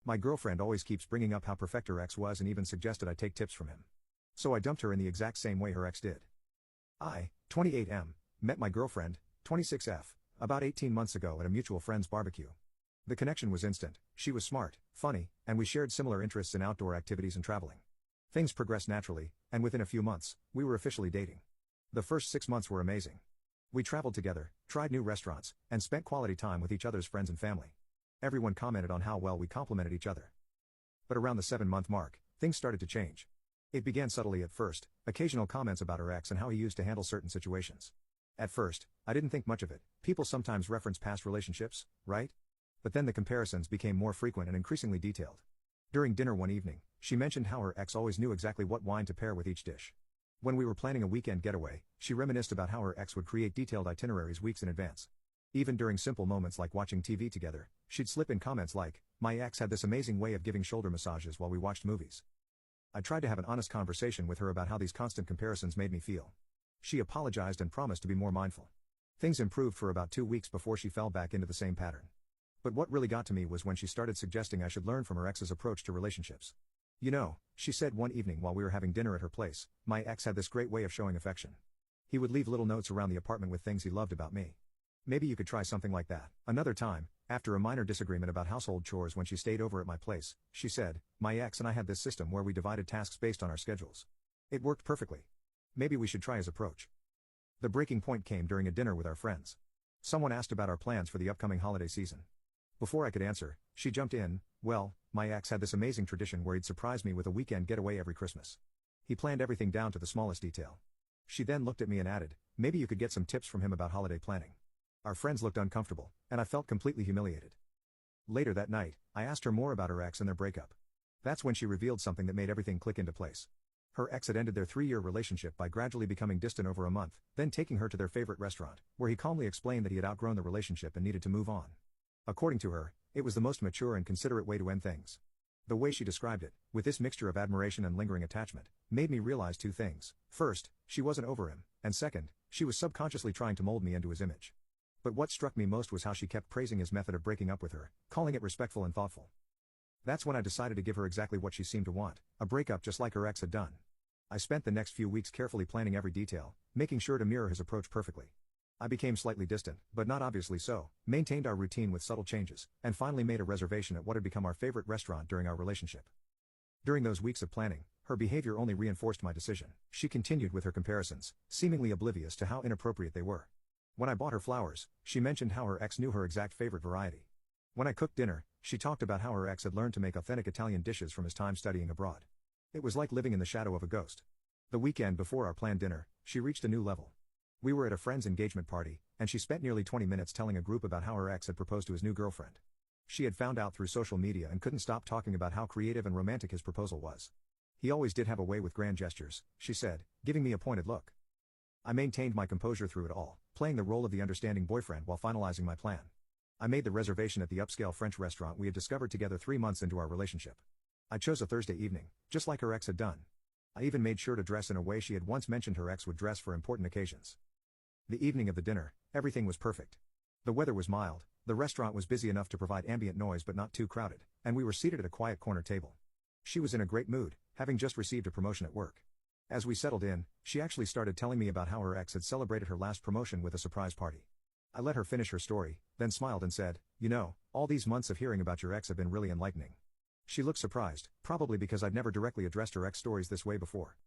My girlfriend always keeps bringing up how perfect her ex was and even suggested I take tips from him. So I dumped her in the exact same way her ex did. I, 28M, met my girlfriend, 26F, about 18 months ago at a mutual friend's barbecue. The connection was instant, she was smart, funny, and we shared similar interests in outdoor activities and traveling. Things progressed naturally, and within a few months, we were officially dating. The first 6 months were amazing. We traveled together, tried new restaurants, and spent quality time with each other's friends and family. Everyone commented on how well we complemented each other. But around the 7-month mark, things started to change. It began subtly at first, occasional comments about her ex and how he used to handle certain situations. At first, I didn't think much of it. People sometimes reference past relationships, right? But then the comparisons became more frequent and increasingly detailed. During dinner one evening, she mentioned how her ex always knew exactly what wine to pair with each dish. When we were planning a weekend getaway, she reminisced about how her ex would create detailed itineraries weeks in advance. Even during simple moments like watching TV together, she'd slip in comments like, "My ex had this amazing way of giving shoulder massages while we watched movies." I tried to have an honest conversation with her about how these constant comparisons made me feel. She apologized and promised to be more mindful. Things improved for about 2 weeks before she fell back into the same pattern. But what really got to me was when she started suggesting I should learn from her ex's approach to relationships. "You know," she said one evening while we were having dinner at her place, "my ex had this great way of showing affection. He would leave little notes around the apartment with things he loved about me. Maybe you could try something like that." Another time, after a minor disagreement about household chores when she stayed over at my place, she said, "My ex and I had this system where we divided tasks based on our schedules. It worked perfectly. Maybe we should try his approach." The breaking point came during a dinner with our friends. Someone asked about our plans for the upcoming holiday season. Before I could answer, she jumped in, "Well, my ex had this amazing tradition where he'd surprise me with a weekend getaway every Christmas. He planned everything down to the smallest detail." She then looked at me and added, "Maybe you could get some tips from him about holiday planning." Our friends looked uncomfortable, and I felt completely humiliated. Later that night, I asked her more about her ex and their breakup. That's when she revealed something that made everything click into place. Her ex had ended their 3-year relationship by gradually becoming distant over a month, then taking her to their favorite restaurant, where he calmly explained that he had outgrown the relationship and needed to move on. According to her, it was the most mature and considerate way to end things. The way she described it, with this mixture of admiration and lingering attachment, made me realize 2 things. First, she wasn't over him, and second, she was subconsciously trying to mold me into his image. But what struck me most was how she kept praising his method of breaking up with her, calling it respectful and thoughtful. That's when I decided to give her exactly what she seemed to want, a breakup just like her ex had done. I spent the next few weeks carefully planning every detail, making sure to mirror his approach perfectly. I became slightly distant, but not obviously so, maintained our routine with subtle changes, and finally made a reservation at what had become our favorite restaurant during our relationship. During those weeks of planning, her behavior only reinforced my decision. She continued with her comparisons, seemingly oblivious to how inappropriate they were. When I bought her flowers, she mentioned how her ex knew her exact favorite variety. When I cooked dinner, she talked about how her ex had learned to make authentic Italian dishes from his time studying abroad. It was like living in the shadow of a ghost. The weekend before our planned dinner, she reached a new level. We were at a friend's engagement party, and she spent nearly 20 minutes telling a group about how her ex had proposed to his new girlfriend. She had found out through social media and couldn't stop talking about how creative and romantic his proposal was. "He always did have a way with grand gestures," she said, giving me a pointed look. I maintained my composure through it all, playing the role of the understanding boyfriend while finalizing my plan. I made the reservation at the upscale French restaurant we had discovered together 3 months into our relationship. I chose a Thursday evening, just like her ex had done. I even made sure to dress in a way she had once mentioned her ex would dress for important occasions. The evening of the dinner, everything was perfect. The weather was mild, the restaurant was busy enough to provide ambient noise but not too crowded, and we were seated at a quiet corner table. She was in a great mood, having just received a promotion at work. As we settled in, she actually started telling me about how her ex had celebrated her last promotion with a surprise party. I let her finish her story, then smiled and said, "You know, all these months of hearing about your ex have been really enlightening." She looked surprised, probably because I'd never directly addressed her ex stories this way before.